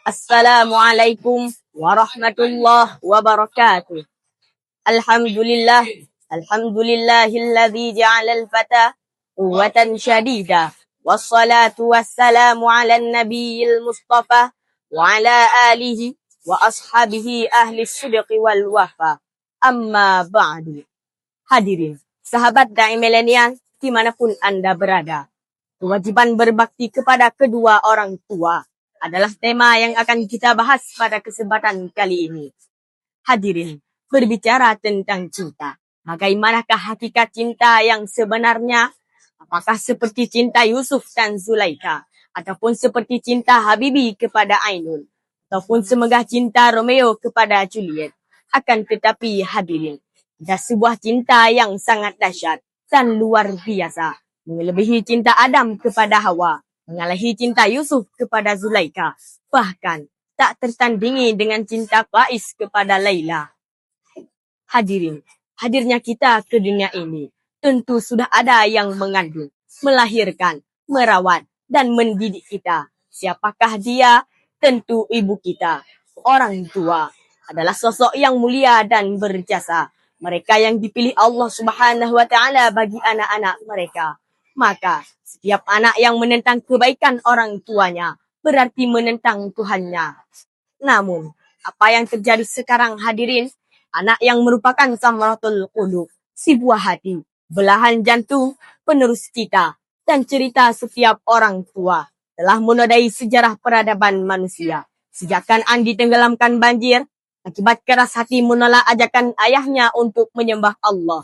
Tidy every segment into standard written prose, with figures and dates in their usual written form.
Assalamualaikum warahmatullahi wabarakatuh. Alhamdulillah. Alhamdulillahilladzi ja'alal fata quwwatan syadida. Wassalatu wassalamu ala nabiyil mustafa wa ala alihi wa ashabihi ahli sidqi wal wafa. Amma ba'du. Hadirin, sahabat da'i milenial dimanapun Anda berada. Kewajiban berbakti kepada kedua orang tua adalah tema yang akan kita bahas pada kesempatan kali ini. Hadirin, berbicara tentang cinta. Bagaimanakah hakikat cinta yang sebenarnya? Apakah seperti cinta Yusuf dan Zulaikha? Ataupun seperti cinta Habibi kepada Ainun? Ataupun semegah cinta Romeo kepada Juliet? Akan tetapi hadirin, ada sebuah cinta yang sangat dahsyat dan luar biasa. Melebihi cinta Adam kepada Hawa, mengalahi cinta Yusuf kepada Zulaikha, bahkan tak tertandingi dengan cinta Qais kepada Laila. Hadirin, hadirnya kita ke dunia ini tentu sudah ada yang mengandung, melahirkan, merawat, dan mendidik kita. Siapakah dia? Tentu ibu kita. Orang tua adalah sosok yang mulia dan berjasa. Mereka yang dipilih Allah Subhanahu wa Ta'ala bagi anak-anak mereka. Maka setiap anak yang menentang kebaikan orang tuanya berarti menentang Tuhannya. Namun, apa yang terjadi sekarang hadirin? Anak yang merupakan samaratul qulub, si buah hati, belahan jantung, penerus cita, dan cerita setiap orang tua telah menodai sejarah peradaban manusia. Sejak Kan'an ditenggelamkan banjir, akibat keras hati menolak ajakan ayahnya untuk menyembah Allah.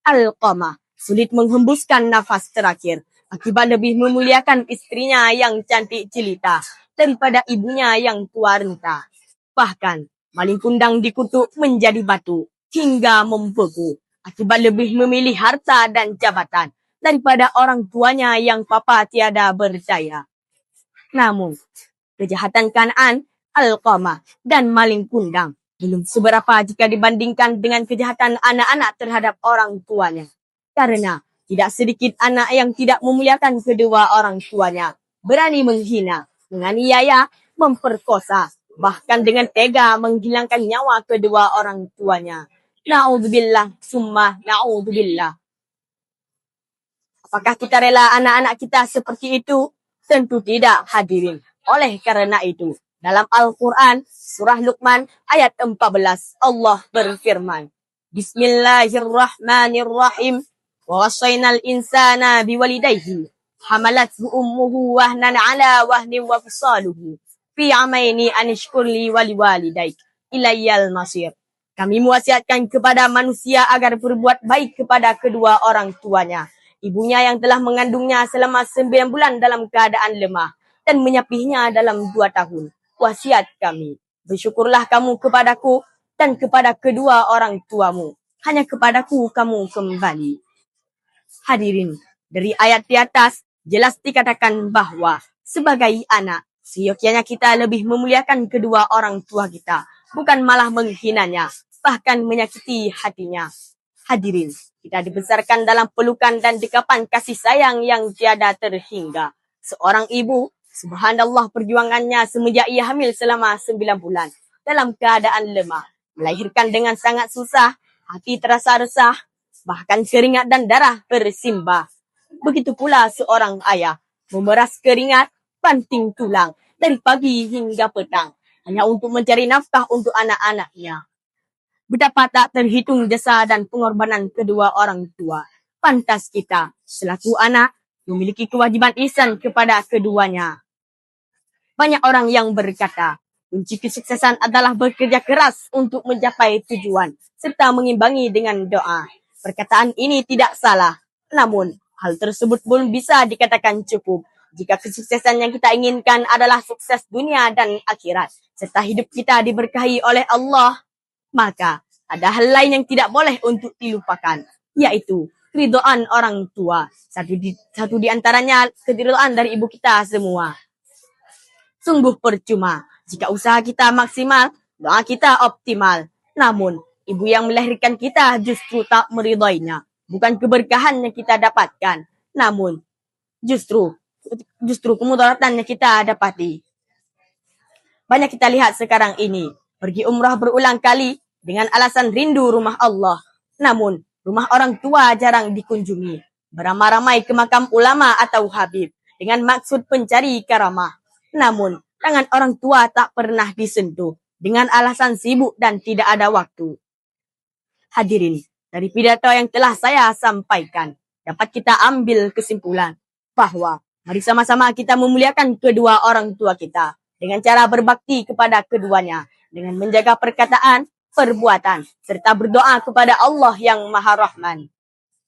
Alqamah sulit menghembuskan nafas terakhir akibat lebih memuliakan istrinya yang cantik jelita daripada ibunya yang tua renta. Bahkan maling kundang dikutuk menjadi batu hingga membeku akibat lebih memilih harta dan jabatan daripada orang tuanya yang papa tiada berdaya. Namun, kejahatan Kan'an, Alqamah, dan maling kundang belum seberapa jika dibandingkan dengan kejahatan anak-anak terhadap orang tuanya. Karena tidak sedikit anak yang tidak memuliakan kedua orang tuanya, berani menghina, menganiaya, memperkosa, bahkan dengan tega menghilangkan nyawa kedua orang tuanya. Na'udzubillah, summa na'udzubillah. Apakah kita rela anak-anak kita seperti itu? Tentu tidak, hadirin. Oleh karena itu, dalam Al-Quran, surah Luqman, ayat 14, Allah berfirman, Bismillahirrahmanirrahim, wa wassaynal insana biwalidayhi, hamalathu ummuhu wahnan ala wahnin wa fisaluhu, fi amaini anishkurli waliwalidayk, ilayyal masir. Kami mewasiatkan kepada manusia agar berbuat baik kepada kedua orang tuanya. Ibunya yang telah mengandungnya selama 9 bulan dalam keadaan lemah dan menyapihnya dalam 2 tahun. Wasiat kami, bersyukurlah kamu kepadaku dan kepada kedua orang tuamu. Hanya kepadaku kamu kembali. Hadirin, dari ayat di atas jelas dikatakan bahwa sebagai anak, seyogyanya kita lebih memuliakan kedua orang tua kita, bukan malah menghinanya, bahkan menyakiti hatinya. Hadirin, kita dibesarkan dalam pelukan dan dekapan kasih sayang yang tiada terhingga. Seorang ibu, subhanallah perjuangannya semenjak ia hamil selama 9 bulan, dalam keadaan lemah, melahirkan dengan sangat susah, hati terasa resah, bahkan keringat dan darah bersimbah. Begitu pula seorang ayah, memeras keringat, banting tulang, dari pagi hingga petang, hanya untuk mencari nafkah untuk anak-anaknya. Betapa tak terhitung jasa dan pengorbanan kedua orang tua. Pantas kita, selaku anak, memiliki kewajiban ihsan kepada keduanya. Banyak orang yang berkata, kunci kesuksesan adalah bekerja keras untuk mencapai tujuan, serta mengimbangi dengan doa. Perkataan ini tidak salah, namun hal tersebut belum bisa dikatakan cukup jika kesuksesan yang kita inginkan adalah sukses dunia dan akhirat, serta hidup kita diberkahi oleh Allah. Maka ada hal lain yang tidak boleh untuk dilupakan, yaitu keridhaan orang tua. Satu di antaranya keridhaan dari ibu kita semua. Sungguh percuma jika usaha kita maksimal, doa kita optimal. Namun, ibu yang melahirkan kita justru tak meridainya. Bukan keberkahan yang kita dapatkan, namun justru kemudaratan yang kita dapati. Banyak kita lihat sekarang ini, pergi umrah berulang kali dengan alasan rindu rumah Allah. Namun, rumah orang tua jarang dikunjungi. Beramai-ramai ke makam ulama atau habib dengan maksud pencari karamah. Namun, tangan orang tua tak pernah disentuh dengan alasan sibuk dan tidak ada waktu. Hadirin, dari pidato yang telah saya sampaikan, dapat kita ambil kesimpulan bahwa mari sama-sama kita memuliakan kedua orang tua kita dengan cara berbakti kepada keduanya, dengan menjaga perkataan, perbuatan, serta berdoa kepada Allah yang Maha Rahman.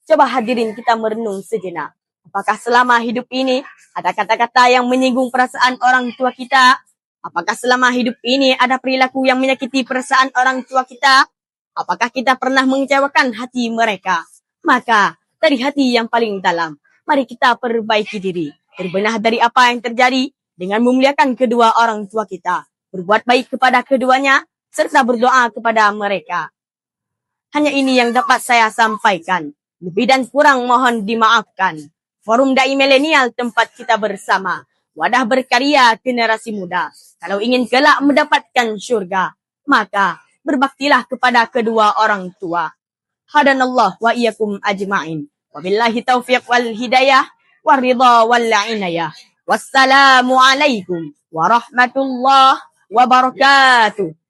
Coba hadirin kita merenung sejenak. Apakah selama hidup ini ada kata-kata yang menyinggung perasaan orang tua kita? Apakah selama hidup ini ada perilaku yang menyakiti perasaan orang tua kita? Apakah kita pernah mengecewakan hati mereka? Maka, dari hati yang paling dalam, mari kita perbaiki diri. Berbenah dari apa yang terjadi dengan memuliakan kedua orang tua kita. Berbuat baik kepada keduanya, serta berdoa kepada mereka. Hanya ini yang dapat saya sampaikan. Lebih dan kurang mohon dimaafkan. Forum Dai Milenial tempat kita bersama. Wadah berkarya generasi muda. Kalau ingin kelak mendapatkan syurga, maka berbaktilah kepada kedua orang tua. Hadanallah wa iyyakum ajma'in. Wabillahi taufiq wal hidayah. Waridha wal inayah. Wassalamu alaikum warahmatullahi wabarakatuh.